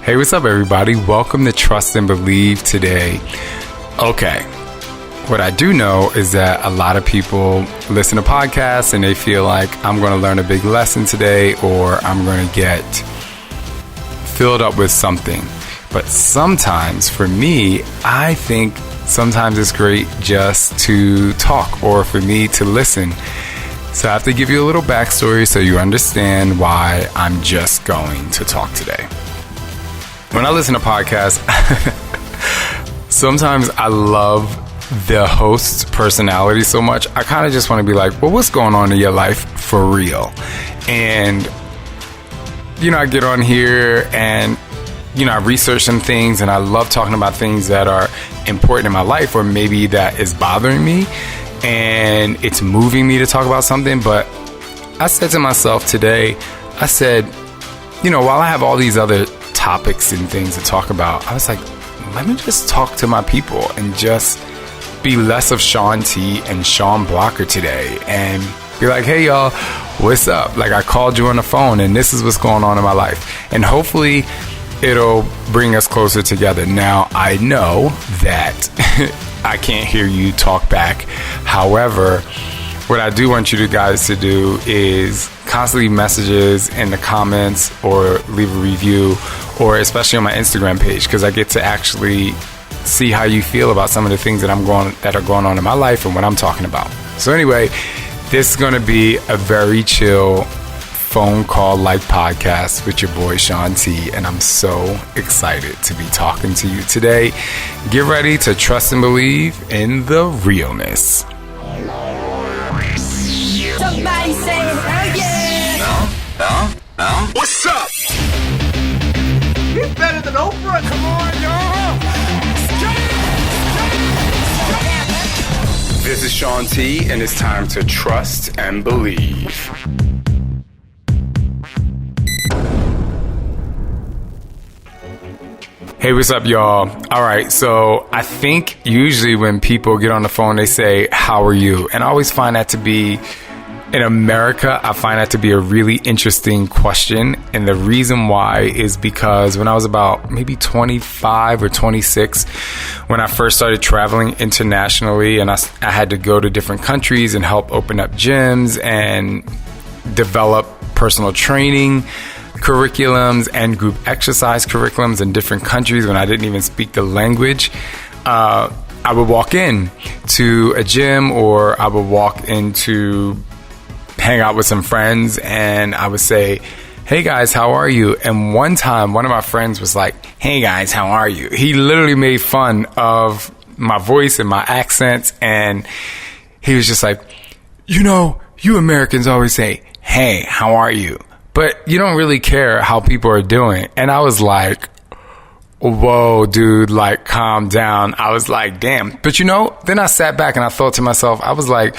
Hey, what's up, everybody? Welcome to Trust and Believe today. Okay, what I do know is that a lot of people listen to podcasts and they feel like I'm going to learn a big lesson today or I'm going to get filled up with something. But sometimes, for me, I think sometimes it's great just to talk or for me to listen. So I have to give you a little backstory so you understand why I'm just going to talk today. When I listen to podcasts, sometimes I love the host's personality so much. I kind of just want to be like, well, what's going on in your life for real? And, I get on here and, I research some things and I love talking about things that are important in my life or maybe that is bothering me and it's moving me to talk about something. But I said to myself today, I said, while I have all these other topics and things to talk about, I was like, let me just talk to my people and just be less of Shaun T and Shaun Blokker today and be like, hey y'all, what's up? Like, I called you on the phone and this is what's going on in my life. And hopefully it'll bring us closer together. Now, I know that I can't hear you talk back. However, what I do want you guys to do is constantly messages in the comments or leave a review, or especially on my Instagram page, because I get to actually see how you feel about some of the things that are going on in my life and what I'm talking about. So anyway, this is going to be a very chill phone call like podcast with your boy Shaun T, and I'm so excited to be talking to you today. Get ready to trust and believe in the realness. Somebody say hell yeah! No. What's up? He's better than Oprah. Come on, y'all. This is Shaun T, and it's time to trust and believe. Hey, what's up, y'all? All right, so I think usually when people get on the phone, they say, how are you? And I always find that to be, in America, I find that to be a really interesting question. And the reason why is because when I was about maybe 25 or 26, when I first started traveling internationally and I had to go to different countries and help open up gyms and develop personal training curriculums and group exercise curriculums in different countries when I didn't even speak the language, I would walk in to a gym or I would walk into hang out with some friends and I would say, hey guys, how are you? And one time, one of my friends was like, hey guys, how are you? He literally made fun of my voice and my accents. And he was just like, you Americans always say, hey, how are you? But you don't really care how people are doing. And I was like, whoa, dude, like, calm down. I was like, damn. But then I sat back and I thought to myself, I was like,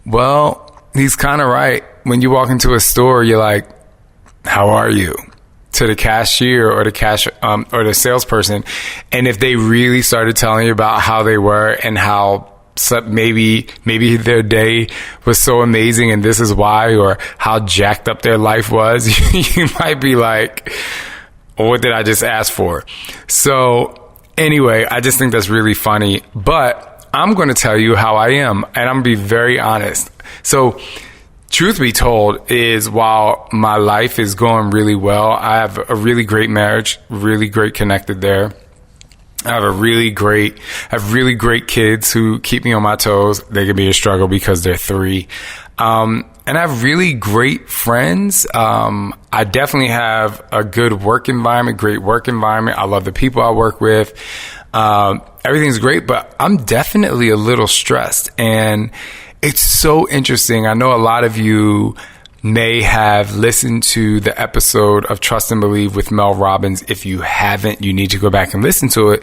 well, he's kind of right. When you walk into a store, you're like, how are you? To the cashier or or the salesperson. And if they really started telling you about how they were and how maybe their day was so amazing and this is why, or how jacked up their life was, you might be like, what did I just ask for? So anyway, I just think that's really funny, but I'm going to tell you how I am, and I'm going to be very honest. So truth be told is, while my life is going really well, I have a really great marriage, really great connected there. I have really great kids who keep me on my toes. They can be a struggle because they're 3. And I have really great friends. I definitely have a good work environment, great work environment. I love the people I work with. Everything's great, but I'm definitely a little stressed. And it's so interesting. I know a lot of you may have listened to the episode of Trust and Believe with Mel Robbins. If you haven't, you need to go back and listen to it.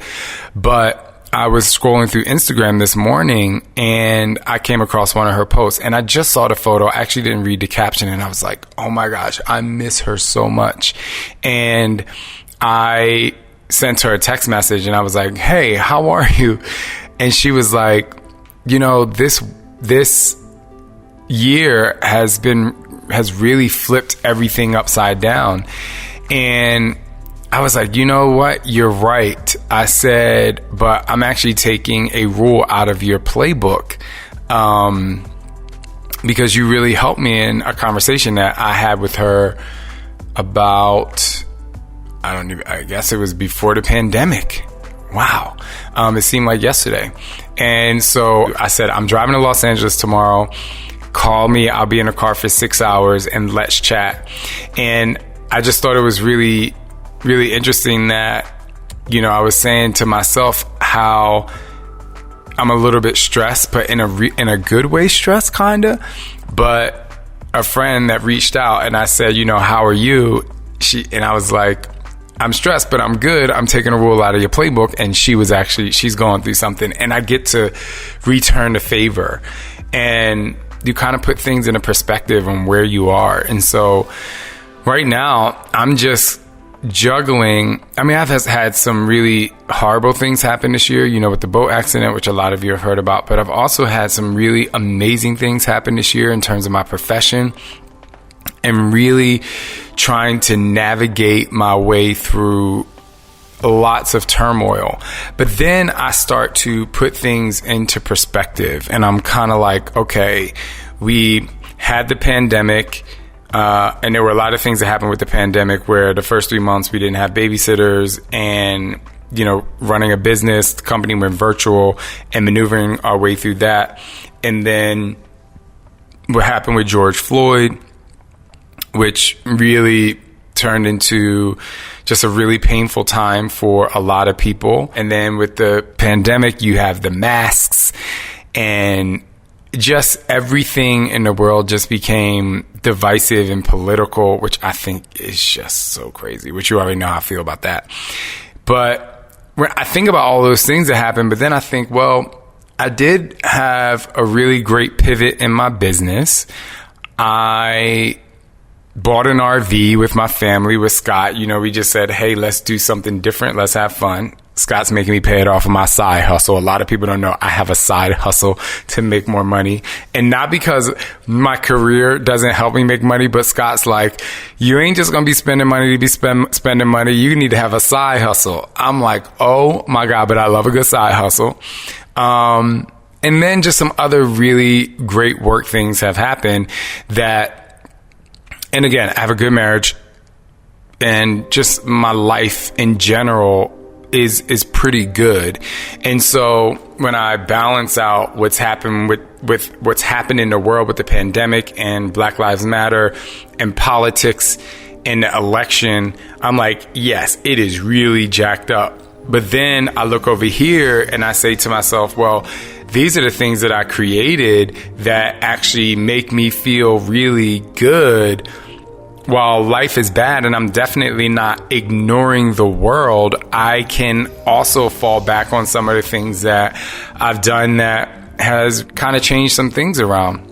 But I was scrolling through Instagram this morning and I came across one of her posts and I just saw the photo. I actually didn't read the caption and I was like, oh my gosh, I miss her so much. And I sent her a text message and I was like, hey, how are you? And she was like, this year has really flipped everything upside down. And I was like, you know what? You're right. I said, but I'm actually taking a rule out of your playbook. Because you really helped me in a conversation that I had with her about, I guess it was before the pandemic. Wow. It seemed like yesterday. And so I said, I'm driving to Los Angeles tomorrow. Call me. I'll be in a car for 6 hours and let's chat. And I just thought it was really, really interesting that, I was saying to myself how I'm a little bit stressed, but in a good way stressed, kind of. But a friend that reached out and I said, how are you? And I was like, I'm stressed, but I'm good. I'm taking a rule out of your playbook. And she's going through something. And I get to return the favor. And you kind of put things in a perspective on where you are. And so right now, I'm just juggling. I mean, I've had some really horrible things happen this year, with the boat accident, which a lot of you have heard about. But I've also had some really amazing things happen this year in terms of my profession and really trying to navigate my way through lots of turmoil. But then I start to put things into perspective and I'm kind of like, okay, we had the pandemic. And there were a lot of things that happened with the pandemic where the first 3 months we didn't have babysitters and, running a business, the company went virtual and maneuvering our way through that. And then what happened with George Floyd, which really turned into just a really painful time for a lot of people. And then with the pandemic, you have the masks and just everything in the world just became divisive and political, which I think is just so crazy, which you already know how I feel about that. But when I think about all those things that happened, but then I think, well, I did have a really great pivot in my business. I bought an RV with my family, with Scott. We just said, hey, let's do something different. Let's have fun. Scott's making me pay it off of my side hustle. A lot of people don't know I have a side hustle to make more money. And not because my career doesn't help me make money, but Scott's like, you ain't just going to be spending money to be spending money. You need to have a side hustle. I'm like, oh my God, but I love a good side hustle. And then just some other really great work things have happened and again, I have a good marriage and just my life in general is pretty good. And so when I balance out what's happened with what's happened in the world with the pandemic and Black Lives Matter and politics and the election, I'm like, yes, it is really jacked up. But then I look over here and I say to myself, well, these are the things that I created that actually make me feel really good. While life is bad and I'm definitely not ignoring the world, I can also fall back on some of the things that I've done that has kind of changed some things around.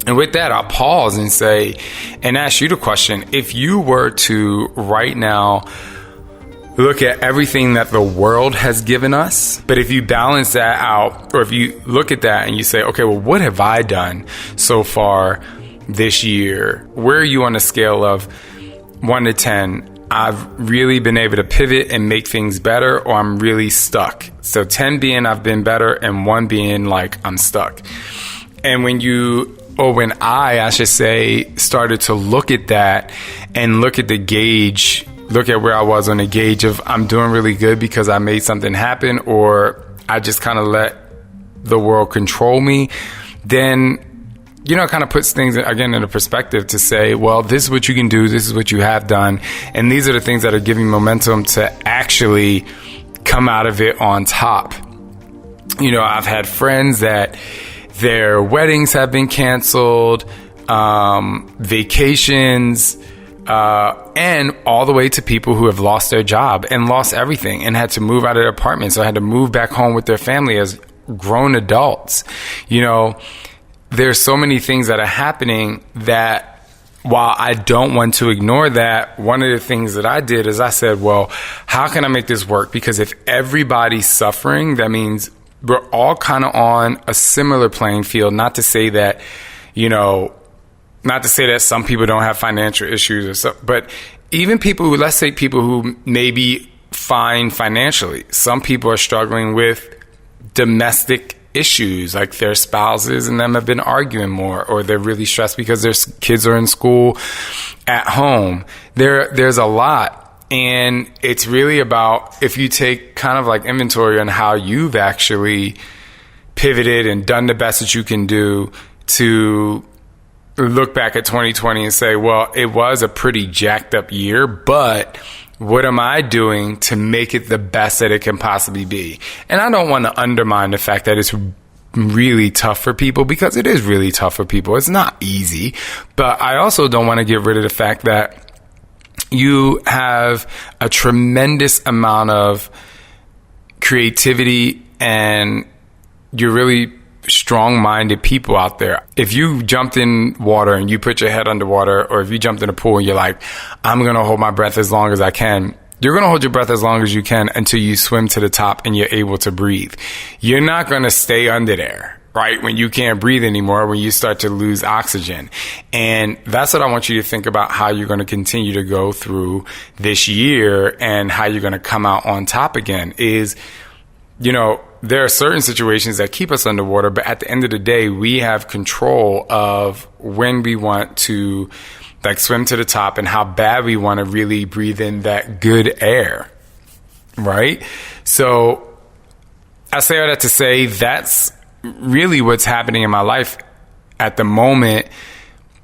And with that, I'll pause and say, and ask you the question, if you were to right now look at everything that the world has given us, but if you balance that out, or if you look at that and you say, okay, well, what have I done so far this year? Where are you on a scale of 1 to 10? I've really been able to pivot and make things better, or I'm really stuck. So 10 being I've been better and 1 being like I'm stuck. And when I should say, started to look at that and look at the gauge, look at where I was on the gauge of I'm doing really good because I made something happen, or I just kind of let the world control me, then it kind of puts things, again, in a perspective to say, well, this is what you can do. This is what you have done. And these are the things that are giving momentum to actually come out of it on top. I've had friends that their weddings have been canceled, vacations, and all the way to people who have lost their job and lost everything and had to move out of their apartment. So had to move back home with their family as grown adults. There's so many things that are happening that while I don't want to ignore that, one of the things that I did is I said, well, how can I make this work? Because if everybody's suffering, that means we're all kind of on a similar playing field. Not to say that, not to say that some people don't have financial issues or so, but even people who, let's say people who may be fine financially. Some people are struggling with domestic issues, like their spouses and them have been arguing more, or they're really stressed because their kids are in school at home. There's a lot. And it's really about, if you take kind of like inventory on how you've actually pivoted and done the best that you can do to look back at 2020 and say, well, it was a pretty jacked up year, but what am I doing to make it the best that it can possibly be? And I don't want to undermine the fact that it's really tough for people, because it is really tough for people. It's not easy. But I also don't want to get rid of the fact that you have a tremendous amount of creativity and you're really strong-minded people out there. If you jumped in water and you put your head underwater, or if you jumped in a pool and you're like, I'm going to hold my breath as long as I can, you're going to hold your breath as long as you can until you swim to the top and you're able to breathe. You're not going to stay under there, right? When you can't breathe anymore, when you start to lose oxygen. And that's what I want you to think about, how you're going to continue to go through this year and how you're going to come out on top again is, you know, there are certain situations that keep us underwater, but at the end of the day, we have control of when we want to like swim to the top and how bad we want to really breathe in that good air, right? So I say all that to say that's really what's happening in my life at the moment,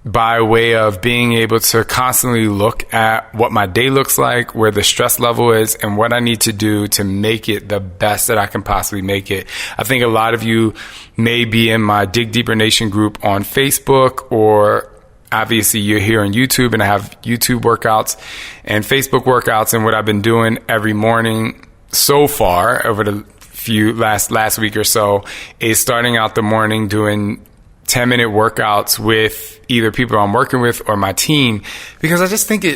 by way of being able to constantly look at what my day looks like, where the stress level is, and what I need to do to make it the best that I can possibly make it. I think a lot of you may be in my Dig Deeper Nation group on Facebook, or obviously you're here on YouTube, and I have YouTube workouts and Facebook workouts. And what I've been doing every morning so far over the few last week or so is starting out the morning doing 10-minute workouts with either people I'm working with or my team, because I just think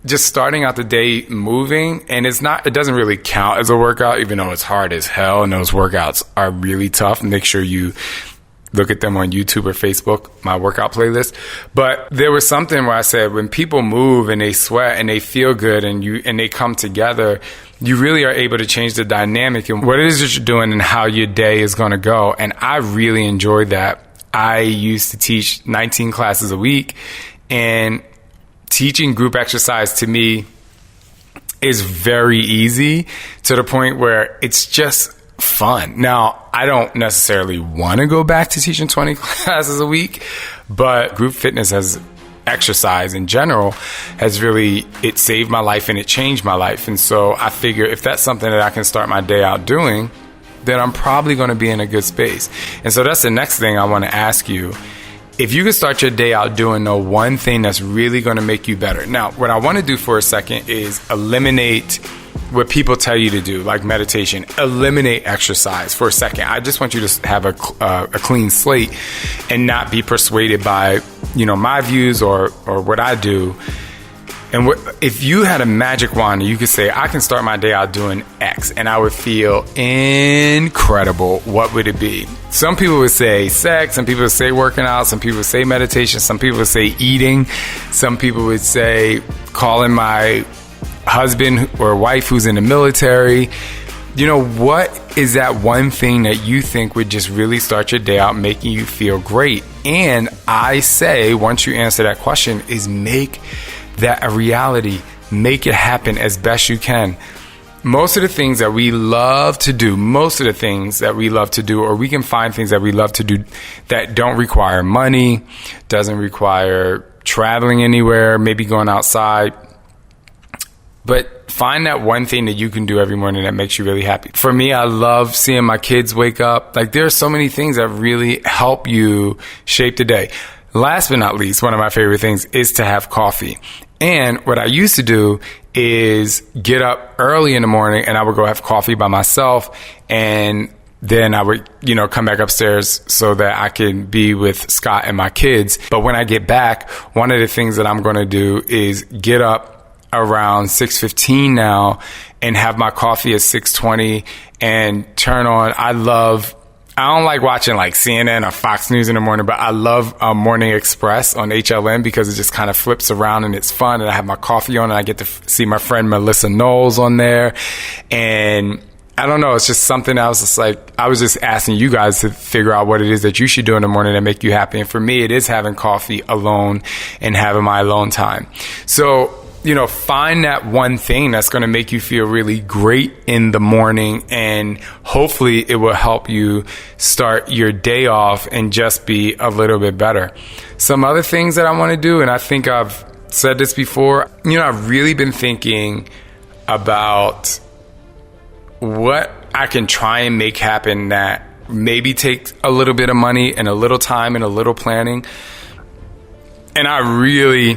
just starting out the day moving, and it doesn't really count as a workout, even though it's hard as hell, and those workouts are really tough. Make sure you look at them on YouTube or Facebook, my workout playlist. But there was something where I said, when people move and they sweat and they feel good and they come together, you really are able to change the dynamic and what it is that you're doing and how your day is going to go. And I really enjoyed that. I used to teach 19 classes a week, and teaching group exercise to me is very easy, to the point where it's just fun. Now, I don't necessarily want to go back to teaching 20 classes a week, but group fitness as exercise in general has really, it saved my life and it changed my life. And so I figure if that's something that I can start my day out doing, then I'm probably going to be in a good space. And so that's the next thing I want to ask you. If you could start your day out doing the one thing that's really going to make you better. Now, what I want to do for a second is eliminate what people tell you to do, like meditation. Eliminate exercise for a second. I just want you to have a clean slate and not be persuaded by, my views or what I do. And if you had a magic wand and you could say, I can start my day out doing X and I would feel incredible, what would it be? Some people would say sex, some people would say working out, some people would say meditation, some people would say eating, some people would say calling my husband or wife who's in the military. What is that one thing that you think would just really start your day out making you feel great? And I say, once you answer that question, is make that a reality. Make it happen as best you can. Most of the things that we love to do, or we can find things that we love to do that don't require money, doesn't require traveling anywhere, maybe going outside. But find that one thing that you can do every morning that makes you really happy. For me, I love seeing my kids wake up. Like, there are so many things that really help you shape the day. Last but not least, one of my favorite things is to have coffee. And what I used to do is get up early in the morning and I would go have coffee by myself, and then I would, come back upstairs so that I can be with Scott and my kids. But when I get back, one of the things that I'm going to do is get up around 6:15 now and have my coffee at 6:20 and turn on. I love I don't like watching like CNN or Fox News in the morning, but I love Morning Express on HLN because it just kind of flips around and it's fun. And I have my coffee on and I get to see my friend Melissa Knowles on there. And I don't know. It's just something I was just like, I was just asking you guys to figure out what it is that you should do in the morning to make you happy. And for me, it is having coffee alone and having my alone time. So, find that one thing that's going to make you feel really great in the morning. And hopefully it will help you start your day off and just be a little bit better. Some other things that I want to do, and I think I've said this before, I've really been thinking about what I can try and make happen that maybe takes a little bit of money and a little time and a little planning. And I really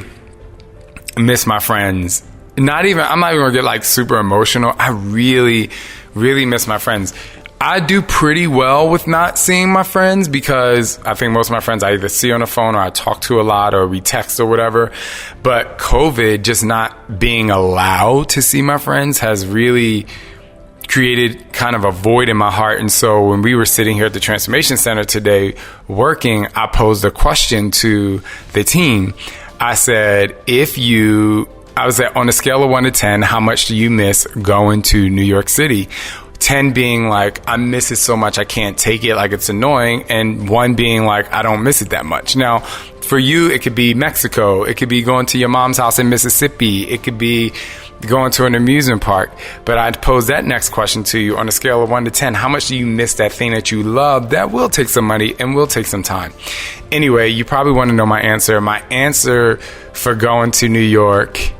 miss my friends. I'm not even gonna get like super emotional. I really, really miss my friends. I do pretty well with not seeing my friends because I think most of my friends I either see on the phone or I talk to a lot or we text or whatever. But COVID, just not being allowed to see my friends has really created kind of a void in my heart. And so when we were sitting here at the Transformation Center today working, I posed a question to the team. I said, I was on a scale of 1 to 10, how much do you miss going to New York City? 10 being like, I miss it so much I can't take it, like it's annoying. And 1 being like, I don't miss it that much. Now, for you, it could be Mexico. It could be going to your mom's house in Mississippi. It could be going to an amusement park. But I'd pose that next question to you on a scale of 1 to 10. How much do you miss that thing that you love that will take some money and will take some time? Anyway, you probably want to know my answer. My answer for going to New York,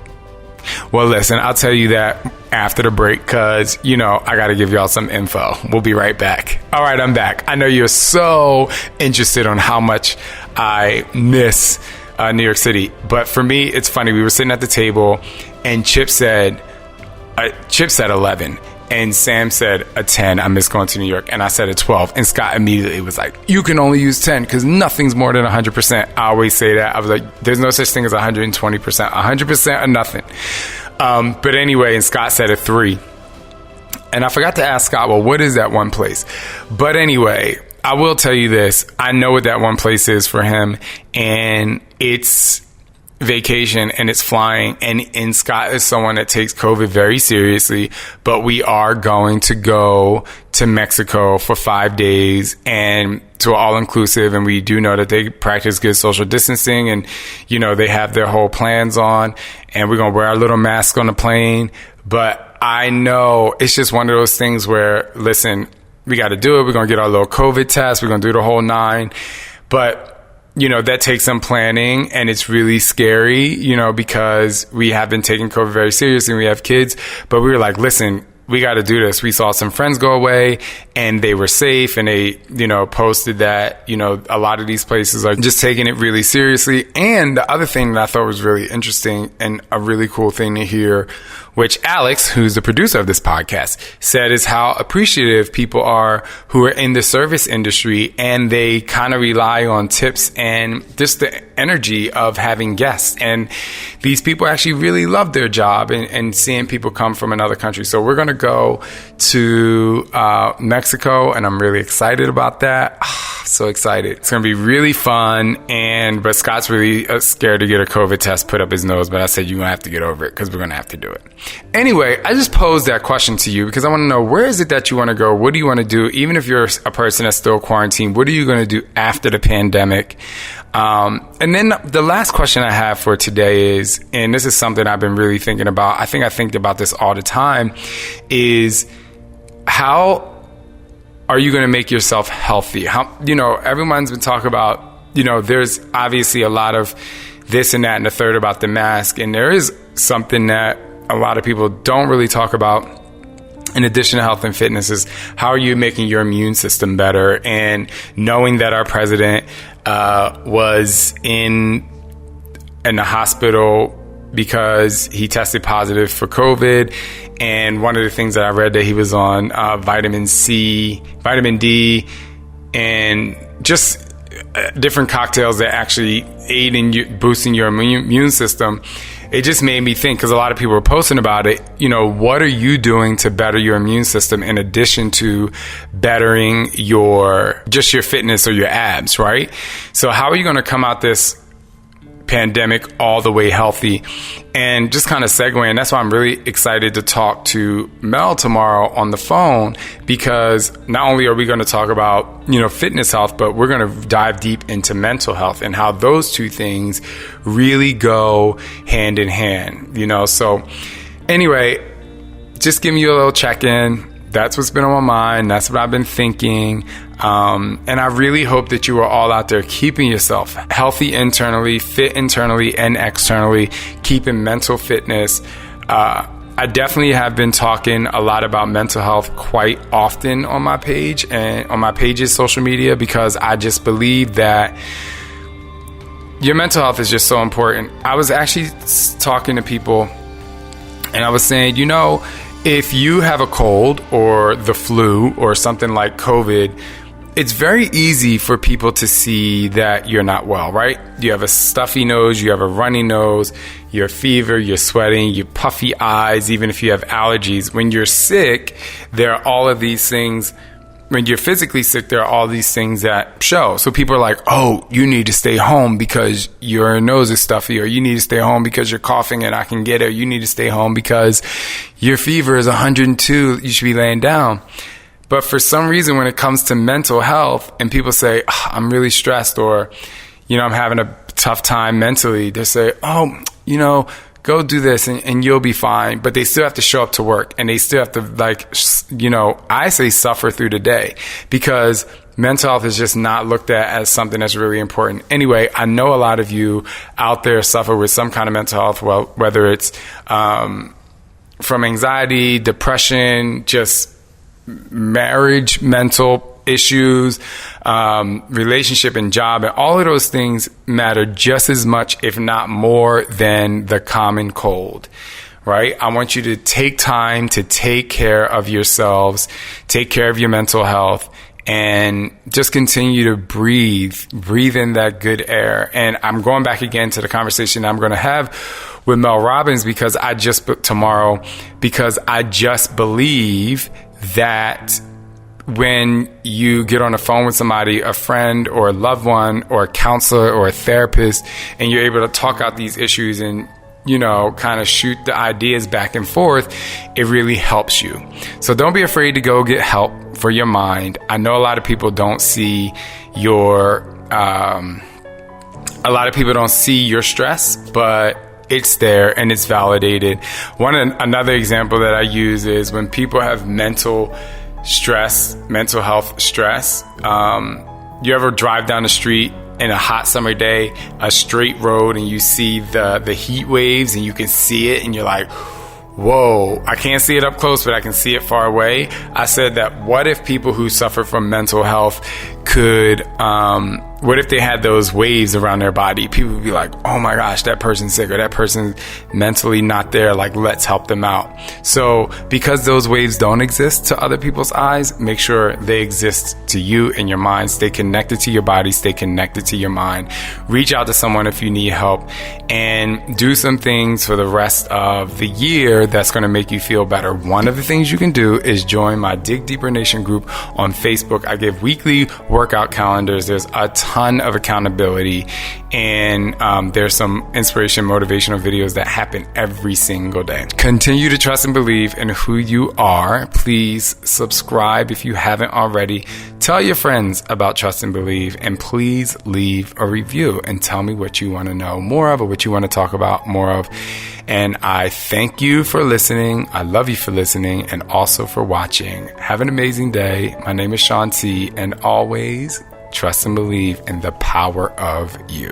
well, listen, I'll tell you that after the break because, I got to give y'all some info. We'll be right back. All right, I'm back. I know you're so interested on how much I miss New York City. But for me, it's funny. We were sitting at the table and Chip said 11 and Sam said a 10. I miss going to New York. And I said a 12. And Scott immediately was like, you can only use 10 because nothing's more than 100%. I always say that. I was like, there's no such thing as 120%. 100% or nothing. But anyway, and Scott said a 3. And I forgot to ask Scott, well, what is that one place? But anyway, I will tell you this. I know what that one place is for him. And it's vacation and it's flying. And Scott is someone that takes COVID very seriously. But we are going to go to Mexico for 5 days and to all-inclusive. And we do know that they practice good social distancing. And, they have their whole plans on. And we're going to wear our little mask on the plane. But I know it's just one of those things where, listen, we got to do it. We're going to get our little COVID test. We're going to do the whole 9. But, that takes some planning and it's really scary, because we have been taking COVID very seriously and we have kids. But we were like, listen, we got to do this. We saw some friends go away and they were safe and they, posted that, a lot of these places are just taking it really seriously. And the other thing that I thought was really interesting and a really cool thing to hear, which Alex, who's the producer of this podcast, said is how appreciative people are who are in the service industry and they kind of rely on tips and just the energy of having guests. And these people actually really love their job and seeing people come from another country. So we're going to go to Mexico and I'm really excited about that. So excited. It's going to be really fun. But Scott's really scared to get a COVID test put up his nose. But I said, you're going to have to get over it because we're going to have to do it. Anyway, I just posed that question to you because I want to know, where is it that you want to go? What do you want to do? Even if you're a person that's still quarantined, what are you going to do after the pandemic? And then the last question I have for today is, and this is something I've been really thinking about, I think about this all the time, is how are you going to make yourself healthy? Everyone's been talking about, there's obviously a lot of this and that and the third about the mask. And there is something that a lot of people don't really talk about in addition to health and fitness is how are you making your immune system better? And knowing that our president was in the hospital because he tested positive for COVID. And one of the things that I read that he was on vitamin C, vitamin D, and just different cocktails that actually aid in boosting your immune system. it just made me think, because a lot of people were posting about it, what are you doing to better your immune system in addition to bettering your fitness or your abs, right? So how are you going to come out this pandemic all the way healthy? And just kind of segueing, that's why I'm really excited to talk to Mel tomorrow on the phone, because not only are we going to talk about, fitness health, but we're going to dive deep into mental health and how those two things really go hand in hand, So anyway, just giving you a little check-in. That's what's been on my mind. That's what I've been thinking. And I really hope that you are all out there keeping yourself healthy internally, fit internally and externally, keeping mental fitness. I definitely have been talking a lot about mental health quite often on my page and on my page's social media, because I just believe that your mental health is just so important. I was actually talking to people and I was saying, if you have a cold or the flu or something like COVID, it's very easy for people to see that you're not well, right? You have a stuffy nose, you have a runny nose, you're fever, you're sweating, you puffy eyes, even if you have allergies. When you're sick, there are all of these things. When you're physically sick, there are all these things that show. So people are like, oh, you need to stay home because your nose is stuffy, or you need to stay home because you're coughing and I can get it, or you need to stay home because your fever is 102, you should be laying down. But for some reason, when it comes to mental health and people say, oh, I'm really stressed, or, I'm having a tough time mentally, they say, oh, go do this and you'll be fine. But they still have to show up to work, and they still have to I say suffer through the day, because mental health is just not looked at as something that's really important. Anyway, I know a lot of you out there suffer with some kind of mental health, well, whether it's from anxiety, depression, just marriage, mental issues, relationship and job, and all of those things matter just as much, if not more, than the common cold, right? I want you to take time to take care of yourselves, take care of your mental health, and just continue to breathe in that good air. And I'm going back again to the conversation I'm going to have with Mel Robbins, because I just believe that when you get on the phone with somebody, a friend or a loved one or a counselor or a therapist, and you're able to talk out these issues and, kind of shoot the ideas back and forth, it really helps you. So don't be afraid to go get help for your mind. I know a lot of people don't see your stress, but it's there and it's validated. Another example that I use is when people have mental health stress. You ever drive down the street in a hot summer day, a straight road, and you see the heat waves and you can see it and you're like, whoa, I can't see it up close, but I can see it far away. I said that what if people who suffer from mental health could, what if they had those waves around their body? People would be like, oh my gosh, that person's sick, or that person's mentally not there. Like, let's help them out. So because those waves don't exist to other people's eyes, make sure they exist to you in your mind. Stay connected to your body, stay connected to your mind. Reach out to someone if you need help, and do some things for the rest of the year that's going to make you feel better. One of the things you can do is join my Dig Deeper Nation group on Facebook. I give weekly workout calendars. There's a ton of accountability, and there's some inspiration, motivational videos that happen every single day. Continue to trust and believe in who you are. Please subscribe if you haven't already. Tell your friends about Trust and Believe, and please leave a review and tell me what you want to know more of, or what you want to talk about more of. And I thank you for listening. I love you for listening, and also for watching. Have an amazing day. My name is Shaun T, and always trust and believe in the power of you.